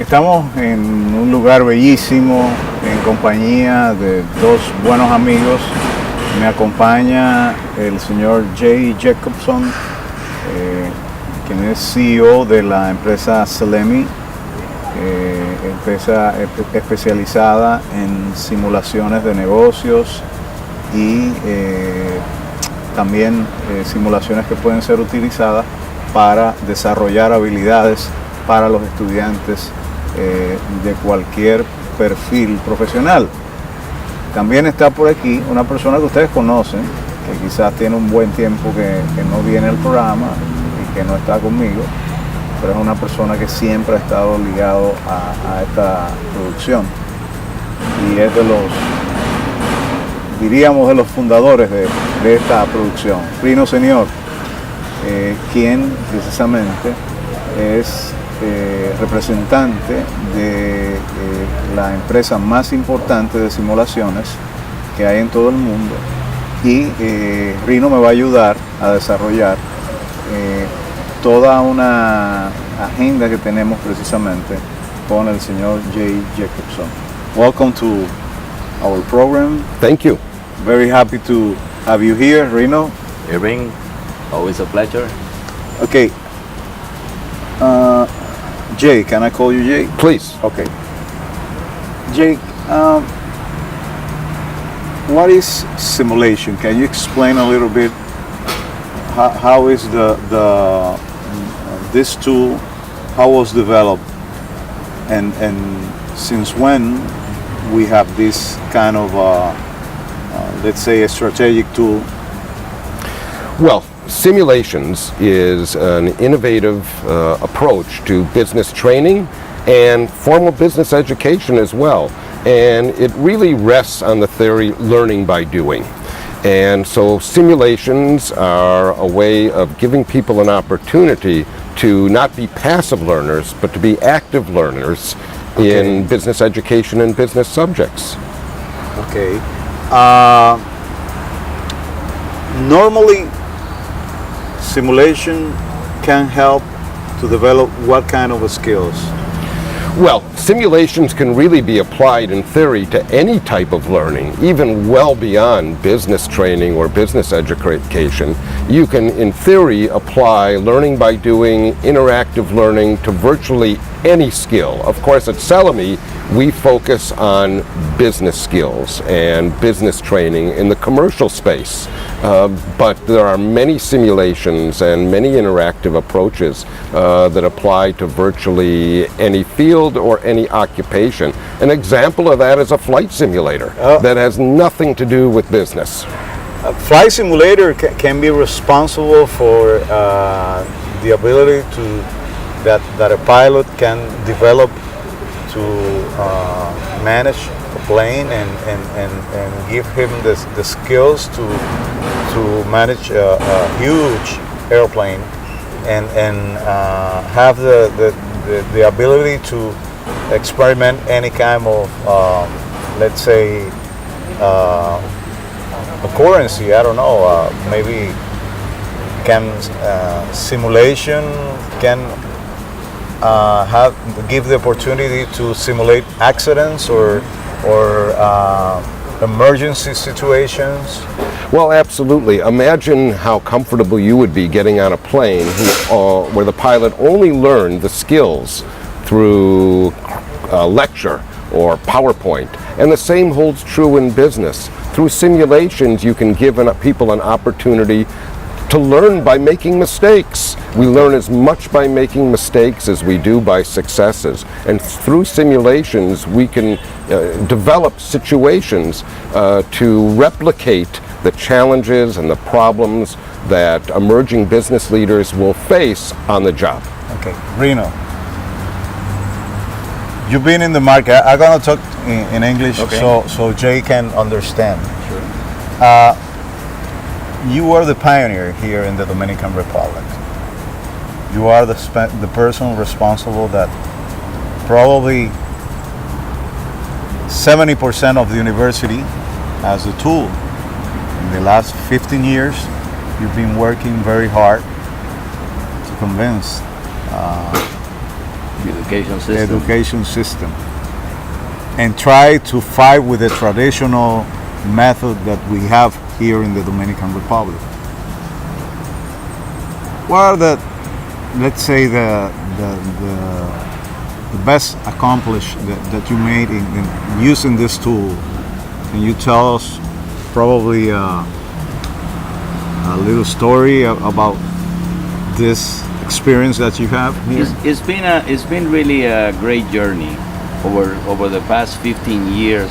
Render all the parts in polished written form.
Estamos en un lugar bellísimo, en compañía de dos buenos amigos. Me acompaña el señor Jay Jacobson, quien es CEO de la empresa Selemi, empresa especializada en simulaciones de negocios y también simulaciones que pueden ser utilizadas para desarrollar habilidades para los estudiantes de cualquier perfil profesional. También está por aquí una persona que ustedes conocen, que quizás tiene un buen tiempo que no viene al programa y que no está conmigo, pero es una persona que siempre ha estado ligado a esta producción y es de los fundadores de esta producción. Rino Senior, quien precisamente es representante de la empresa más importante de simulaciones que hay en todo el mundo, y Rino me va a ayudar a desarrollar toda una agenda que tenemos precisamente con el señor Jay Jacobson. Welcome to our program. Thank you. Very happy to have you here, Rino. Irving, always a pleasure. Okay. Jay, can I call you Jay? Please. Okay. Jay, what is simulation? Can you explain a little bit how is this tool, how was developed, and since when we have this kind of let's say a strategic tool? Well, simulations is an innovative approach to business training and formal business education as well. And it really rests on the theory learning by doing. And so simulations are a way of giving people an opportunity to not be passive learners, but to be active learners in business education and business subjects. Okay. Normally, simulation can help to develop what kind of skills? Well, simulations can really be applied in theory to any type of learning, even well beyond business training or business education. You can, in theory, apply learning by doing, interactive learning to virtually any skill. Of course, at Selemi, we focus on business skills and business training in the commercial space. But there are many simulations and many interactive approaches that apply to virtually any field or any occupation. An example of that is a flight simulator that has nothing to do with business. A flight simulator can be responsible for the ability that a pilot can develop to manage a plane and give him the skills to manage a huge airplane and have the ability to experiment any kind of let's say occurrence. I don't know, maybe simulation can give the opportunity to simulate accidents or emergency situations. Well, absolutely. Imagine how comfortable you would be getting on a plane where the pilot only learned the skills through a lecture or PowerPoint. And the same holds true in business. Through simulations, you can give people an opportunity to learn by making mistakes. We learn as much by making mistakes as we do by successes. And through simulations, we can develop situations to replicate the challenges and the problems that emerging business leaders will face on the job. Okay, Rino, you've been in the market. I'm gonna talk in English, okay, so Jay can understand. Sure. You are the pioneer here in the Dominican Republic. You are the person responsible that probably 70% of the university has a tool. In the last 15 years, you've been working very hard to convince education system and try to fight with the traditional method that we have here in the Dominican Republic. What are the, let's say, the best accomplished that you made in using this tool? Can you tell us probably a little story about this experience that you have here? It's been really a great journey over the past 15 years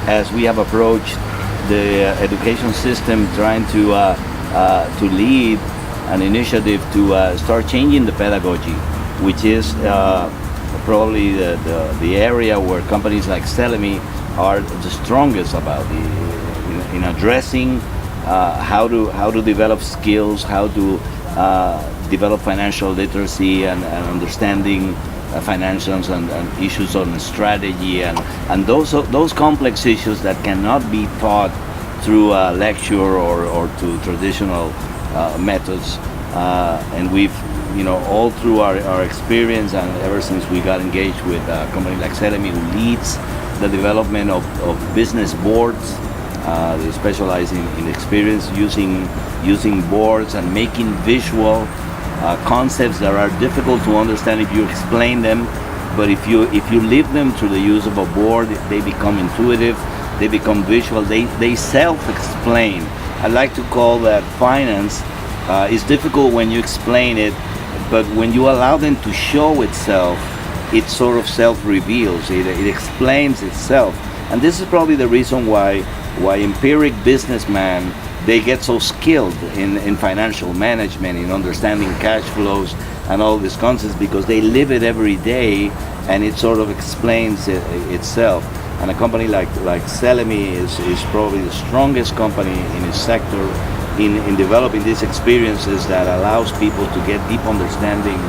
as we have approached the education system, trying to lead an initiative to start changing the pedagogy, which is probably the area where companies like Celemi are the strongest about in addressing how to develop skills, how to develop financial literacy and understanding financials and issues on strategy and those complex issues that cannot be taught through a lecture or through traditional methods. And we've, all through our experience and ever since we got engaged with a company like Celemi, who leads the development of business boards. They specialize in experience using boards and making visual concepts that are difficult to understand if you explain them, but if you live them through the use of a board, they become intuitive, they become visual, they self-explain. I like to call that finance is difficult when you explain it, but when you allow them to show itself, it sort of self-reveals, it explains itself. And this is probably the reason why empiric businessmen, they get so skilled in financial management, in understanding cash flows and all these concepts, because they live it every day and it sort of explains itself. And a company like Celemi is probably the strongest company in its sector in developing these experiences that allows people to get deep understanding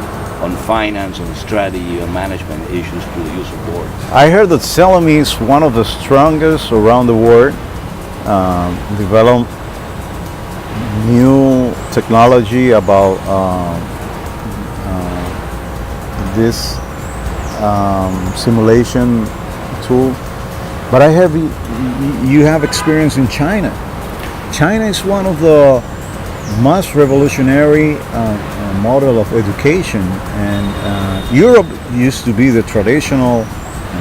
on finance, on strategy, on management issues through the use of boards. I heard that Celemi is one of the strongest around the world. Develop new technology about this simulation tool. But you have experience in China. China is one of the most revolutionary model of education, and Europe used to be the traditional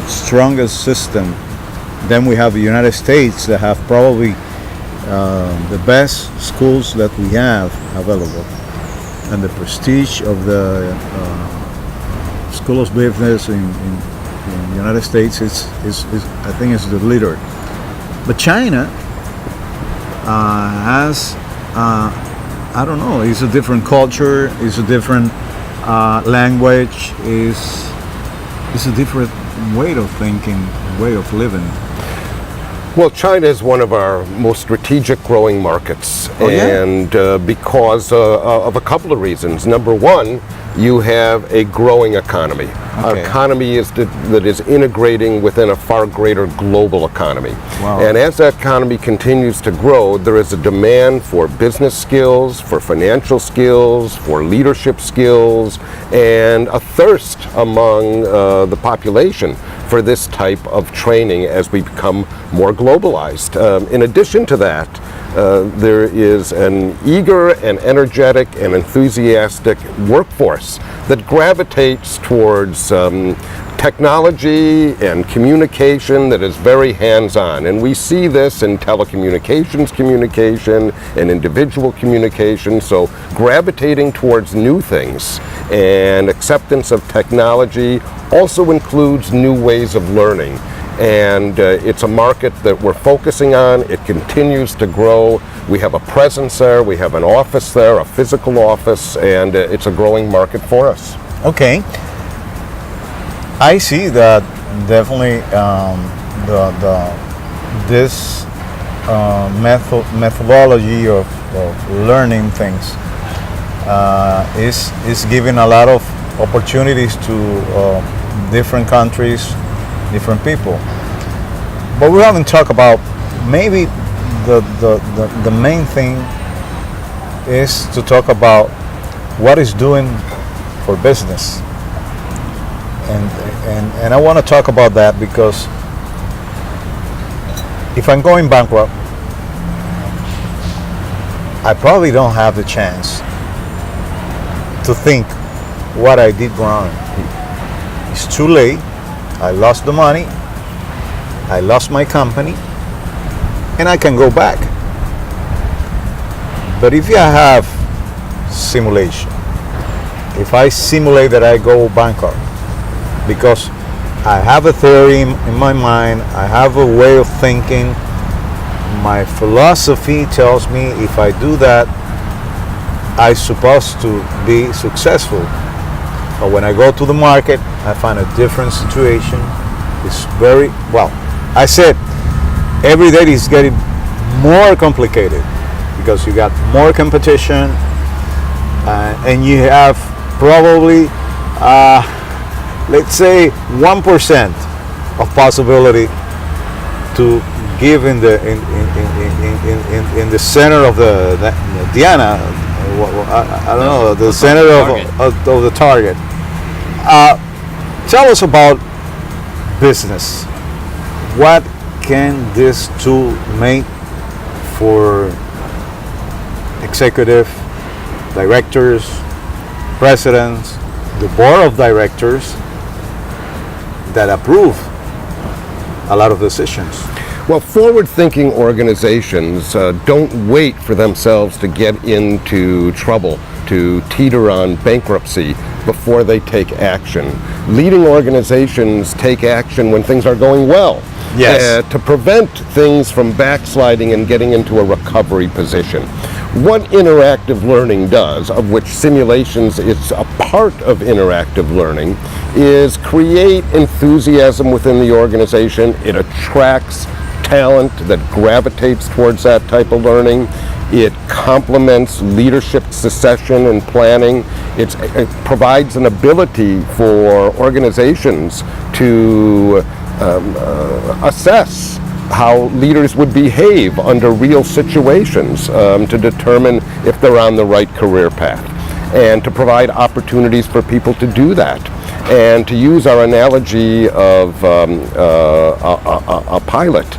strongest system. Then we have the United States that have probably the best schools that we have available, and the prestige of the School of Business in the United States is I think is the leader. But China has I don't know, it's a different culture, it's a different language, it's a different way of thinking, way of living. Well, China is one of our most strategic growing markets, and because of a couple of reasons. Number one, you have a growing economy. Okay. Our economy that is integrating within a far greater global economy. Wow. And as that economy continues to grow, there is a demand for business skills, for financial skills, for leadership skills, and a thirst among the population for this type of training as we become more globalized. In addition to that, there is an eager and energetic and enthusiastic workforce that gravitates towards technology and communication that is very hands-on. And we see this in telecommunications communication and individual communication. So gravitating towards new things and acceptance of technology also includes new ways of learning. And it's a market that we're focusing on. It continues to grow. We have a presence there, we have an office there, a physical office, and it's a growing market for us. Okay. I see that definitely this methodology of learning things is giving a lot of opportunities to different countries, different people. But we haven't talked about, maybe the main thing is to talk about what it's doing for business. and I want to talk about that because if I'm going bankrupt, I probably don't have the chance to think what I did wrong. It's too late. I lost the money. I lost my company, and I can go back. But if I have simulation, if I simulate that I go bankrupt, because I have a theory in my mind, I have a way of thinking, my philosophy tells me if I do that, I'm supposed to be successful. But when I go to the market, I find a different situation. It's very, well, I said every day is getting more complicated because you got more competition and you have probably, let's say 1% of possibility to give in the in the center of the Diana. I don't know, the center of the target. Tell us about business. What can this tool make for executive directors, presidents, the board of directors that approve a lot of decisions? Well, forward-thinking organizations don't wait for themselves to get into trouble, to teeter on bankruptcy before they take action. Leading organizations take action when things are going well. Yes. To prevent things from backsliding and getting into a recovery position. What interactive learning does, of which simulations is a part of interactive learning, is create enthusiasm within the organization. It attracts talent that gravitates towards that type of learning. It complements leadership succession and planning. It provides an ability for organizations to assess how leaders would behave under real situations to determine if they're on the right career path, and to provide opportunities for people to do that. And to use our analogy of a pilot,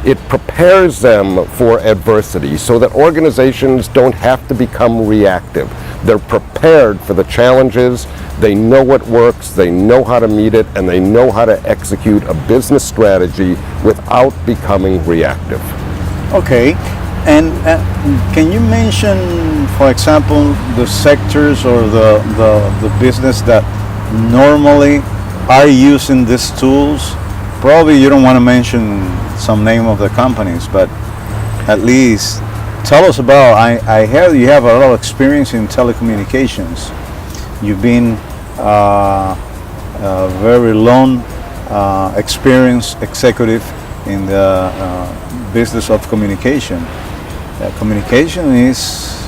it prepares them for adversity so that organizations don't have to become reactive. They're prepared for the challenges, they know what works, they know how to meet it, and they know how to execute a business strategy without becoming reactive. Okay, and can you mention, for example, the sectors or the business that normally are using these tools? Probably you don't want to mention some name of the companies, but at least tell us about, I hear you have a lot of experience in telecommunications. You've been a very long experienced executive in the business of communication. Communication is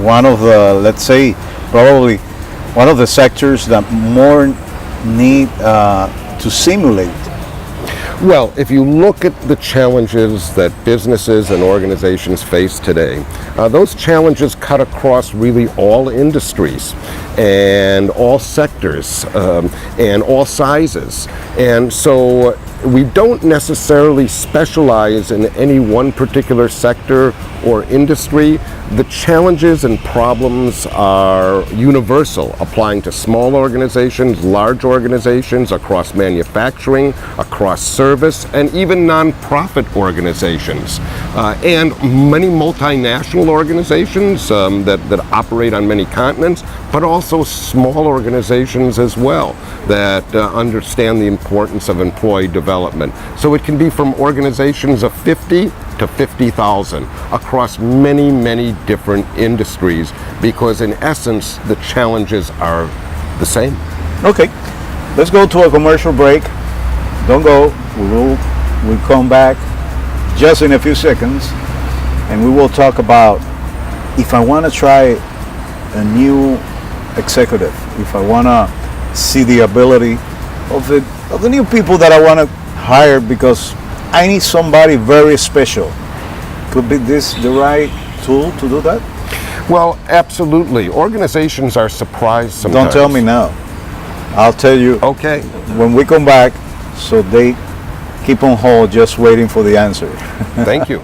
one of the, let's say, probably one of the sectors that more need to simulate. Well, if you look at the challenges that businesses and organizations face today, those challenges cut across really all industries and all sectors and all sizes. And so we don't necessarily specialize in any one particular sector or industry. The challenges and problems are universal, applying to small organizations, large organizations, across manufacturing, across service, and even nonprofit organizations. And many multinational organizations that operate on many continents, but also small organizations as well that understand the importance of employee development. So it can be from organizations of 50 to 50,000 across many, many different industries, because in essence the challenges are the same. Okay, let's go to a commercial break. Don't go, we'll come back just in a few seconds, and we will talk about if I want to try a new executive, if I want to see the ability of the new people that I want to hire, because I need somebody very special. Could be this the right tool to do that? Well, absolutely. Organizations are surprised sometimes. Don't tell me now. I'll tell you Okay. when we come back, so they keep on hold just waiting for the answer. Thank you.